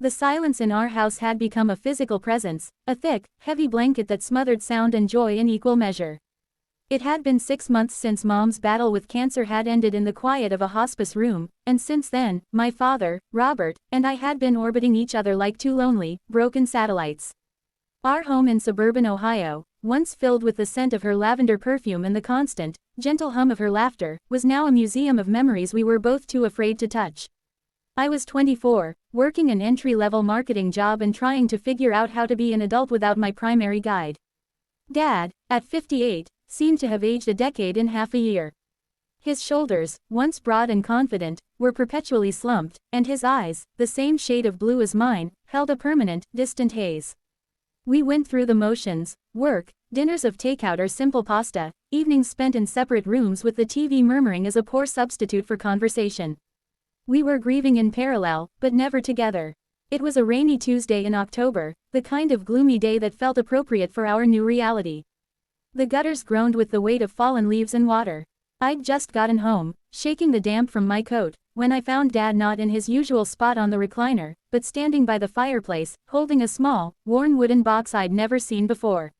The silence in our house had become a physical presence, a thick, heavy blanket that smothered sound and joy in equal measure. It had been 6 months since Mom's battle with cancer had ended in the quiet of a hospice room, and since then, my father, Robert, and I had been orbiting each other like two lonely, broken satellites. Our home in suburban Ohio, once filled with the scent of her lavender perfume and the constant, gentle hum of her laughter, was now a museum of memories we were both too afraid to touch. I was 24, working an entry-level marketing job and trying to figure out how to be an adult without my primary guide. Dad, at 58, seemed to have aged a decade in half a year. His shoulders, once broad and confident, were perpetually slumped, and his eyes, the same shade of blue as mine, held a permanent, distant haze. We went through the motions: work, dinners of takeout or simple pasta, evenings spent in separate rooms with the TV murmuring as a poor substitute for conversation. We were grieving in parallel, but never together. It was a rainy Tuesday in October, the kind of gloomy day that felt appropriate for our new reality. The gutters groaned with the weight of fallen leaves and water. I'd just gotten home, shaking the damp from my coat, when I found Dad not in his usual spot on the recliner, but standing by the fireplace, holding a small, worn wooden box I'd never seen before.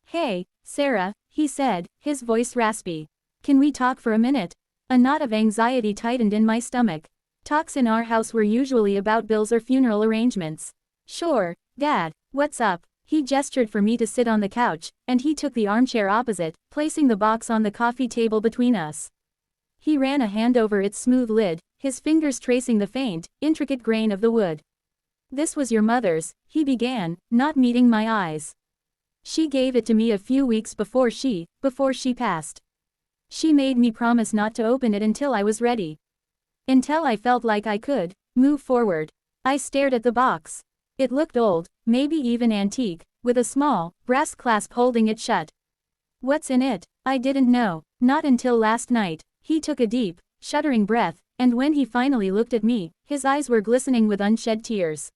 "Hey, Sarah," he said, his voice raspy. "Can we talk for a minute?" A knot of anxiety tightened in my stomach. Talks in our house were usually about bills or funeral arrangements. "Sure, Dad, what's up?" He gestured for me to sit on the couch, and he took the armchair opposite, placing the box on the coffee table between us. He ran a hand over its smooth lid, his fingers tracing the faint, intricate grain of the wood. "This was your mother's," he began, not meeting my eyes. "She gave it to me a few weeks before she passed. She made me promise not to open it until I was ready. Until I felt like I could move forward." I stared at the box. It looked old, maybe even antique, with a small, brass clasp holding it shut. "What's in it?" I didn't know, not until last night. He took a deep, shuddering breath, and when he finally looked at me, his eyes were glistening with unshed tears.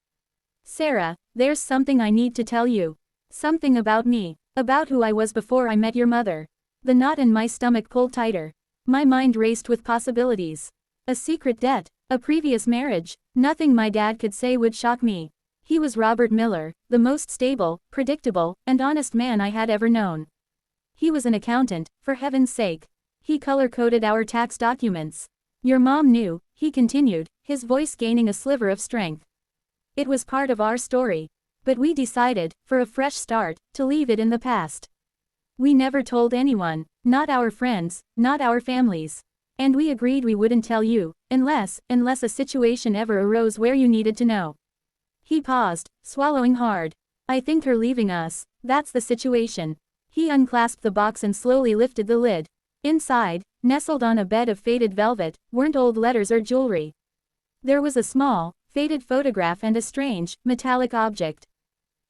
"Sarah, there's something I need to tell you. Something about me, about who I was before I met your mother." The knot in my stomach pulled tighter. My mind raced with possibilities. A secret debt, a previous marriage, nothing my dad could say would shock me. He was Robert Miller, the most stable, predictable, and honest man I had ever known. He was an accountant, for heaven's sake. He color-coded our tax documents. "Your mom knew," he continued, his voice gaining a sliver of strength. "It was part of our story. But we decided, for a fresh start, to leave it in the past. We never told anyone, not our friends, not our families. And we agreed we wouldn't tell you, unless a situation ever arose where you needed to know." He paused, swallowing hard. "I think her leaving us, that's the situation." He unclasped the box and slowly lifted the lid. Inside, nestled on a bed of faded velvet, weren't old letters or jewelry. There was a small, faded photograph and a strange, metallic object.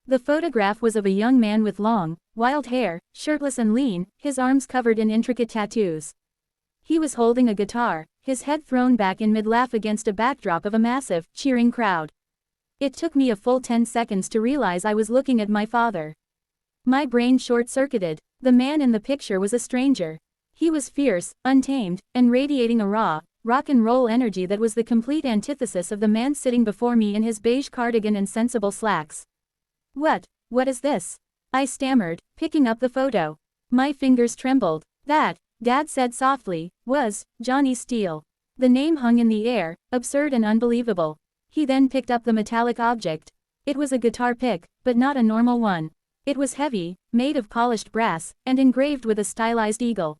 The photograph was of a young man with long, wild hair, shirtless and lean, his arms covered in intricate tattoos. He was holding a guitar, his head thrown back in mid-laugh against a backdrop of a massive, cheering crowd. It took me a full 10 seconds to realize I was looking at my father. My brain short-circuited. The man in the picture was a stranger. He was fierce, untamed, and radiating a raw, rock-and-roll energy that was the complete antithesis of the man sitting before me in his beige cardigan and sensible slacks. What is this?" I stammered, picking up the photo. My fingers trembled. "That," Dad said softly, "was Johnny Steele." The name hung in the air, absurd and unbelievable. He then picked up the metallic object. It was a guitar pick, but not a normal one. It was heavy, made of polished brass, and engraved with a stylized eagle.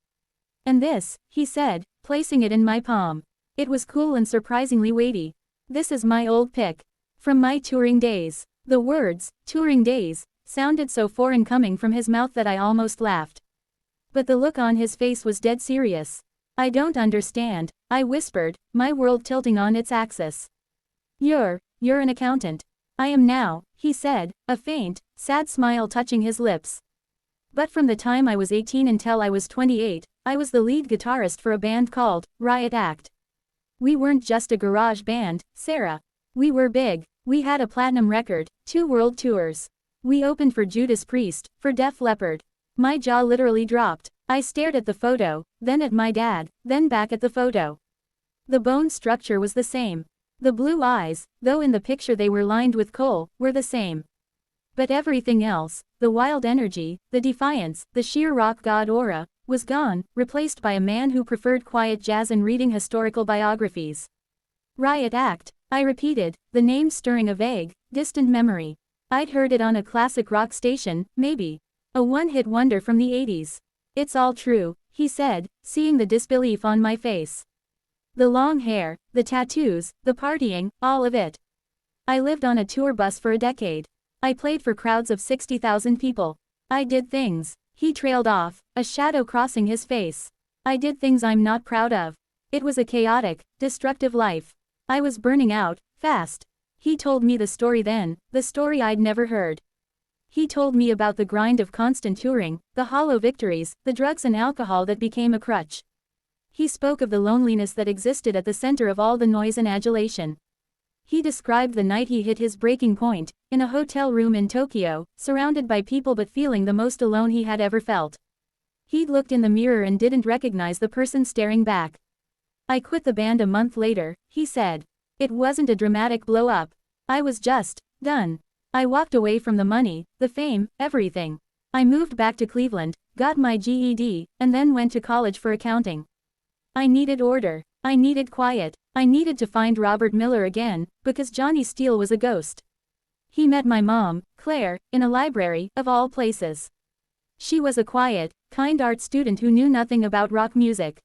"And this," he said, placing it in my palm. It was cool and surprisingly weighty. "This is my old pick. From my touring days." The words, touring days, sounded so foreign coming from his mouth that I almost laughed. But the look on his face was dead serious. "I don't understand," I whispered, my world tilting on its axis. You're an accountant." "I am now," he said, a faint, sad smile touching his lips. "But from the time I was 18 until I was 28, I was the lead guitarist for a band called Riot Act. We weren't just a garage band, Sarah. We were big. We had a platinum record, 2 world tours. We opened for Judas Priest, for Def Leppard." My jaw literally dropped. I stared at the photo, then at my dad, then back at the photo. The bone structure was the same. The blue eyes, though in the picture they were lined with coal, were the same. But everything else, the wild energy, the defiance, the sheer rock god aura, was gone, replaced by a man who preferred quiet jazz and reading historical biographies. Riot Act, I repeated, the name stirring a vague, distant memory. I'd heard it on a classic rock station, maybe. A one-hit wonder from the 80s. It's all true, he said, seeing the disbelief on my face. The long hair, the tattoos, the partying, all of it. I lived on a tour bus for a decade. I played for crowds of 60,000 people. I did things. He trailed off, a shadow crossing his face. I did things I'm not proud of. It was a chaotic, destructive life. I was burning out, fast. He told me the story then, the story I'd never heard. He told me about the grind of constant touring, the hollow victories, the drugs and alcohol that became a crutch. He spoke of the loneliness that existed at the center of all the noise and adulation. He described the night he hit his breaking point, in a hotel room in Tokyo, surrounded by people but feeling the most alone he had ever felt. He'd looked in the mirror and didn't recognize the person staring back. I quit the band a month later, he said. It wasn't a dramatic blow-up. I was just done. I walked away from the money, the fame, everything. I moved back to Cleveland, got my GED, and then went to college for accounting. I needed order. I needed quiet. I needed to find Robert Miller again, because Johnny Steele was a ghost. He met my mom, Claire, in a library, of all places. She was a quiet, kind art student who knew nothing about rock music.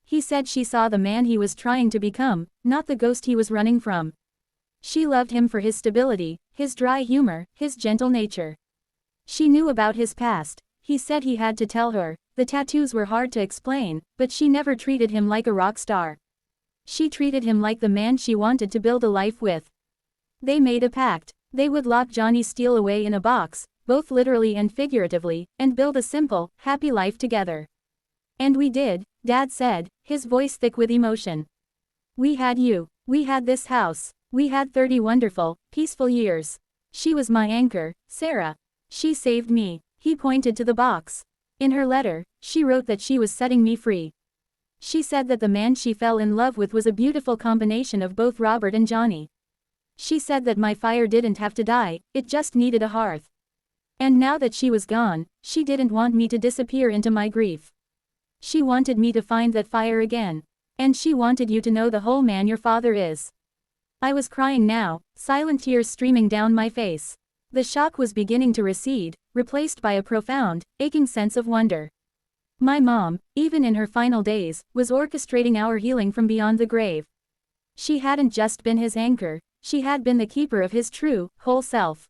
He said she saw the man he was trying to become, not the ghost he was running from. She loved him for his stability, his dry humor, his gentle nature. She knew about his past. He said he had to tell her. The tattoos were hard to explain, but she never treated him like a rock star. She treated him like the man she wanted to build a life with. They made a pact. They would lock Johnny Steele away in a box, both literally and figuratively, and build a simple, happy life together. And we did, Dad said, his voice thick with emotion. We had you. We had this house. We had 30 wonderful, peaceful years. She was my anchor, Sarah. She saved me. He pointed to the box. In her letter, she wrote that she was setting me free. She said that the man she fell in love with was a beautiful combination of both Robert and Johnny. She said that my fire didn't have to die, it just needed a hearth. And now that she was gone, she didn't want me to disappear into my grief. She wanted me to find that fire again. And she wanted you to know the whole man your father is. I was crying now, silent tears streaming down my face. The shock was beginning to recede, replaced by a profound, aching sense of wonder. My mom, even in her final days, was orchestrating our healing from beyond the grave. She hadn't just been his anchor, she had been the keeper of his true, whole self.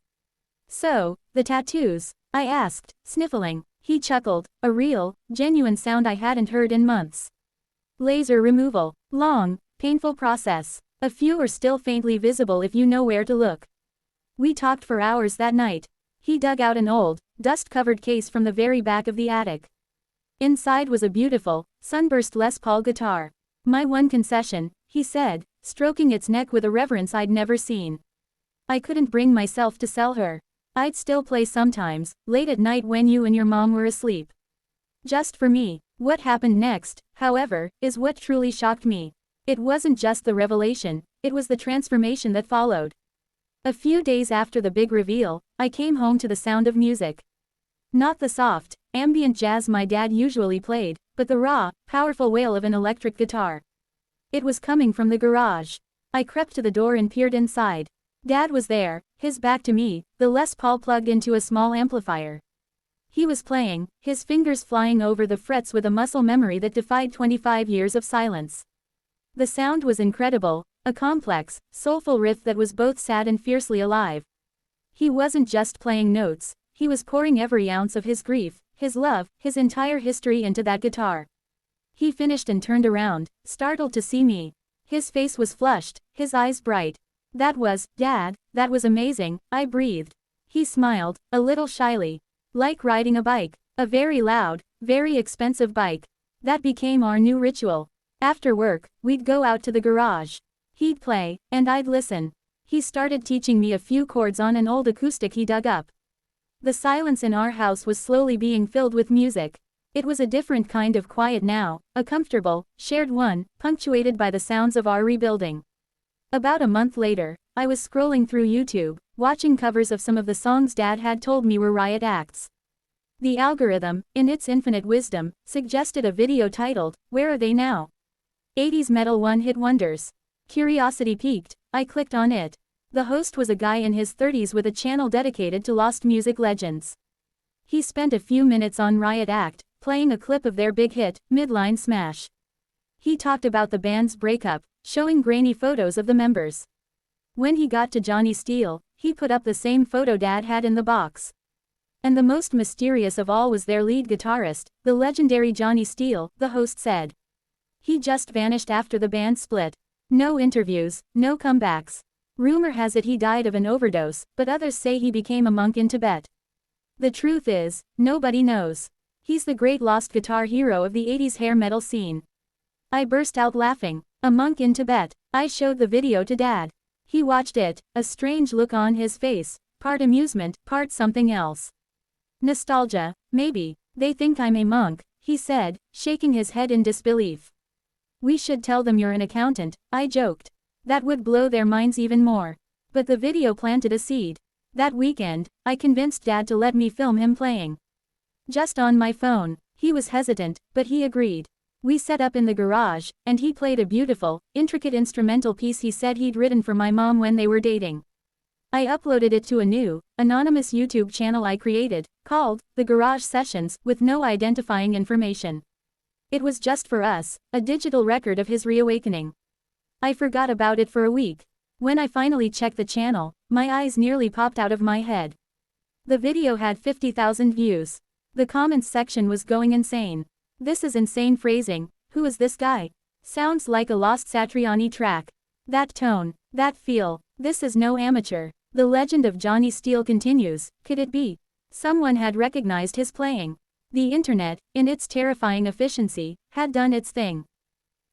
So, the tattoos? I asked, sniffling. He chuckled, a real, genuine sound I hadn't heard in months. Laser removal. Long, painful process. A few are still faintly visible if you know where to look. We talked for hours that night. He dug out an old, dust-covered case from the very back of the attic. Inside was a beautiful, sunburst Les Paul guitar. My one concession, he said, stroking its neck with a reverence I'd never seen. I couldn't bring myself to sell her. I'd still play sometimes, late at night when you and your mom were asleep. Just for me. What happened next, however, is what truly shocked me. It wasn't just the revelation, it was the transformation that followed. A few days after the big reveal, I came home to the sound of music. Not the soft, ambient jazz my dad usually played, but the raw, powerful wail of an electric guitar. It was coming from the garage. I crept to the door and peered inside. Dad was there, his back to me, the Les Paul plugged into a small amplifier. He was playing, his fingers flying over the frets with a muscle memory that defied 25 years of silence. The sound was incredible, a complex, soulful riff that was both sad and fiercely alive. He wasn't just playing notes, he was pouring every ounce of his grief, his love, his entire history into that guitar. He finished and turned around, startled to see me. His face was flushed, his eyes bright. That was, Dad, that was amazing, I breathed. He smiled, a little shyly. Like riding a bike. A very loud, very expensive bike. That became our new ritual. After work, we'd go out to the garage. He'd play, and I'd listen. He started teaching me a few chords on an old acoustic he dug up. The silence in our house was slowly being filled with music. It was a different kind of quiet now, a comfortable, shared one, punctuated by the sounds of our rebuilding. About a month later, I was scrolling through YouTube, watching covers of some of the songs Dad had told me were riot acts. The algorithm, in its infinite wisdom, suggested a video titled, "Where Are They Now?" 80s Metal One-Hit Wonders. Curiosity piqued, I clicked on it. The host was a guy in his 30s with a channel dedicated to lost music legends. He spent a few minutes on Riot Act, playing a clip of their big hit, Midline Smash. He talked about the band's breakup, showing grainy photos of the members. When he got to Johnny Steele, he put up the same photo Dad had in the box. And the most mysterious of all was their lead guitarist, the legendary Johnny Steele, the host said. He just vanished after the band split. No interviews, no comebacks. Rumor has it he died of an overdose, but others say he became a monk in Tibet. The truth is, nobody knows. He's the great lost guitar hero of the 80s hair metal scene. I burst out laughing. A monk in Tibet. I showed the video to Dad. He watched it, a strange look on his face, part amusement, part something else. Nostalgia, maybe. They think I'm a monk, he said, shaking his head in disbelief. We should tell them you're an accountant, I joked. That would blow their minds even more. But the video planted a seed. That weekend, I convinced Dad to let me film him playing. Just on my phone. He was hesitant, but he agreed. We set up in the garage, and he played a beautiful, intricate instrumental piece he said he'd written for my mom when they were dating. I uploaded it to a new, anonymous YouTube channel I created, called The Garage Sessions, with no identifying information. It was just for us, a digital record of his reawakening. I forgot about it for a week. When I finally checked the channel, my eyes nearly popped out of my head. The video had 50,000 views. The comments section was going insane. This is insane phrasing, who is this guy? Sounds like a lost Satriani track. That tone, that feel, this is no amateur. The legend of Johnny Steele continues, could it be? Someone had recognized his playing. The internet, in its terrifying efficiency, had done its thing.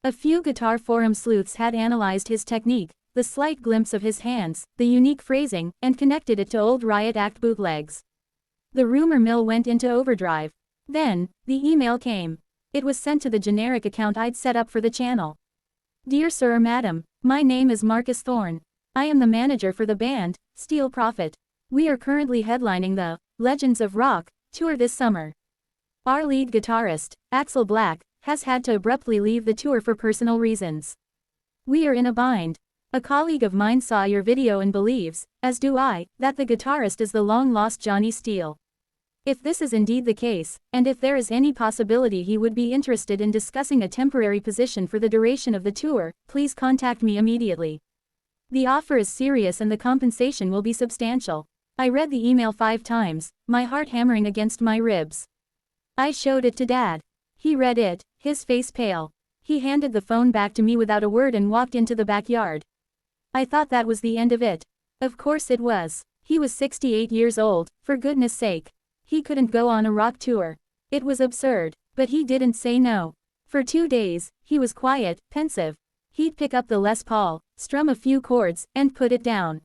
A few guitar forum sleuths had analyzed his technique, the slight glimpse of his hands, the unique phrasing, and connected it to old Riot Act bootlegs. The rumor mill went into overdrive. Then, the email came. It was sent to the generic account I'd set up for the channel. Dear Sir or Madam, my name is Marcus Thorne. I am the manager for the band, Steel Prophet. We are currently headlining the Legends of Rock tour this summer. Our lead guitarist, Axel Black, has had to abruptly leave the tour for personal reasons. We are in a bind. A colleague of mine saw your video and believes, as do I, that the guitarist is the long-lost Johnny Steele. If this is indeed the case, and if there is any possibility he would be interested in discussing a temporary position for the duration of the tour, please contact me immediately. The offer is serious and the compensation will be substantial. I read the email 5 times, my heart hammering against my ribs. I showed it to Dad. He read it, his face pale. He handed the phone back to me without a word and walked into the backyard. I thought that was the end of it. Of course it was. He was 68 years old, for goodness sake. He couldn't go on a rock tour. It was absurd, but he didn't say no. For 2 days, he was quiet, pensive. He'd pick up the Les Paul, strum a few chords, and put it down.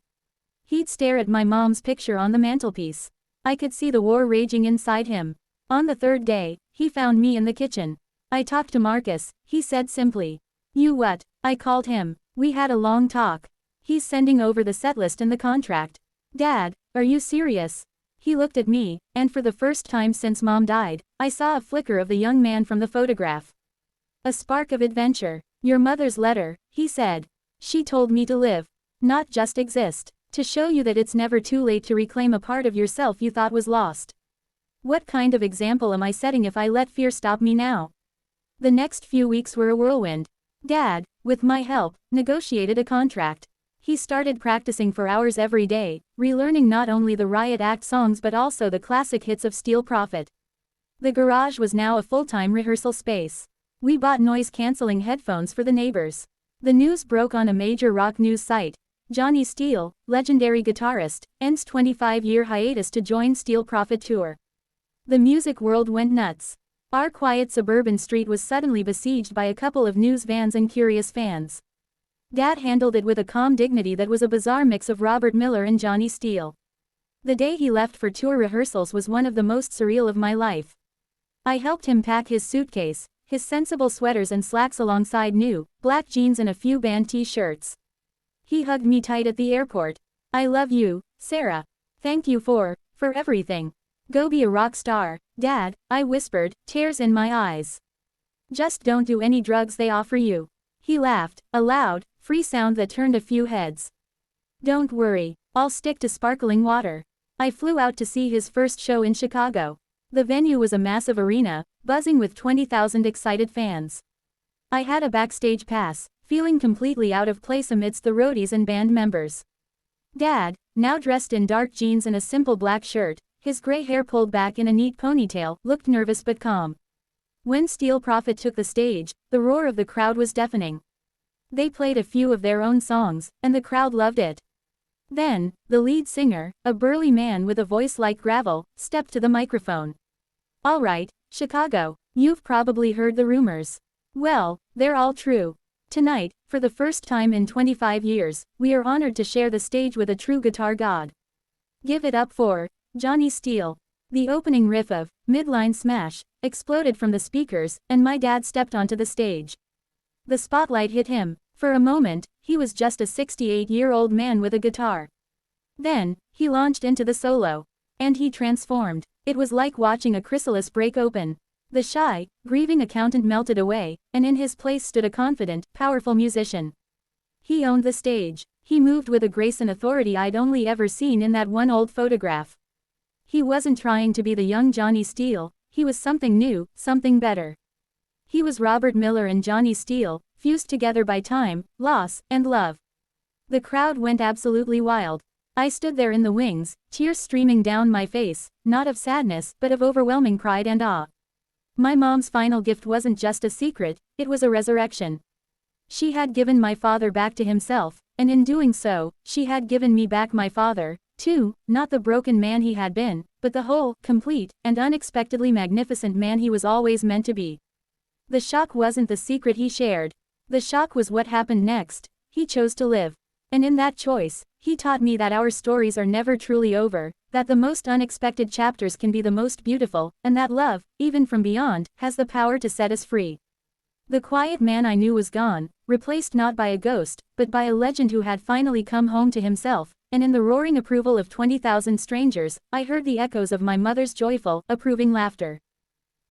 He'd stare at my mom's picture on the mantelpiece. I could see the war raging inside him. On the 3rd day, he found me in the kitchen. I talked to Marcus, he said simply. You what? I called him. We had a long talk. He's sending over the setlist and the contract. Dad, are you serious? He looked at me, and for the first time since Mom died, I saw a flicker of the young man from the photograph. A spark of adventure. Your mother's letter, he said. She told me to live. Not just exist. To show you that it's never too late to reclaim a part of yourself you thought was lost. What kind of example am I setting if I let fear stop me now? The next few weeks were a whirlwind. Dad, with my help, negotiated a contract. He started practicing for hours every day, relearning not only the Riot Act songs but also the classic hits of Steel Prophet. The garage was now a full-time rehearsal space. We bought noise-canceling headphones for the neighbors. The news broke on a major rock news site. Johnny Steele, legendary guitarist, ends 25-year hiatus to join Steel Prophet tour. The music world went nuts. Our quiet suburban street was suddenly besieged by a couple of news vans and curious fans. Dad handled it with a calm dignity that was a bizarre mix of Robert Miller and Johnny Steele. The day he left for tour rehearsals was one of the most surreal of my life. I helped him pack his suitcase, his sensible sweaters and slacks alongside new, black jeans and a few band t-shirts. He hugged me tight at the airport. I love you, Sarah. Thank you for everything. Go be a rock star, Dad, I whispered, tears in my eyes. Just don't do any drugs they offer you. He laughed, a loud, free sound that turned a few heads. Don't worry, I'll stick to sparkling water. I flew out to see his first show in Chicago. The venue was a massive arena, buzzing with 20,000 excited fans. I had a backstage pass, feeling completely out of place amidst the roadies and band members. Dad, now dressed in dark jeans and a simple black shirt, his gray hair pulled back in a neat ponytail, looked nervous but calm. When Steel Prophet took the stage, the roar of the crowd was deafening. They played a few of their own songs, and the crowd loved it. Then, the lead singer, a burly man with a voice like gravel, stepped to the microphone. All right, Chicago, you've probably heard the rumors. Well, they're all true. Tonight, for the first time in 25 years, we are honored to share the stage with a true guitar god. Give it up for Johnny Steele. The opening riff of Midline Smash exploded from the speakers, and my dad stepped onto the stage. The spotlight hit him. For a moment, he was just a 68-year-old man with a guitar. Then, he launched into the solo. And he transformed. It was like watching a chrysalis break open. The shy, grieving accountant melted away, and in his place stood a confident, powerful musician. He owned the stage. He moved with a grace and authority I'd only ever seen in that one old photograph. He wasn't trying to be the young Johnny Steele, he was something new, something better. He was Robert Miller and Johnny Steele, fused together by time, loss, and love. The crowd went absolutely wild. I stood there in the wings, tears streaming down my face, not of sadness, but of overwhelming pride and awe. My mom's final gift wasn't just a secret, it was a resurrection. She had given my father back to himself, and in doing so, she had given me back my father, too, not the broken man he had been, but the whole, complete, and unexpectedly magnificent man he was always meant to be. The shock wasn't the secret he shared. The shock was what happened next. He chose to live. And in that choice, he taught me that our stories are never truly over, that the most unexpected chapters can be the most beautiful, and that love, even from beyond, has the power to set us free. The quiet man I knew was gone, replaced not by a ghost, but by a legend who had finally come home to himself, and in the roaring approval of 20,000 strangers, I heard the echoes of my mother's joyful, approving laughter.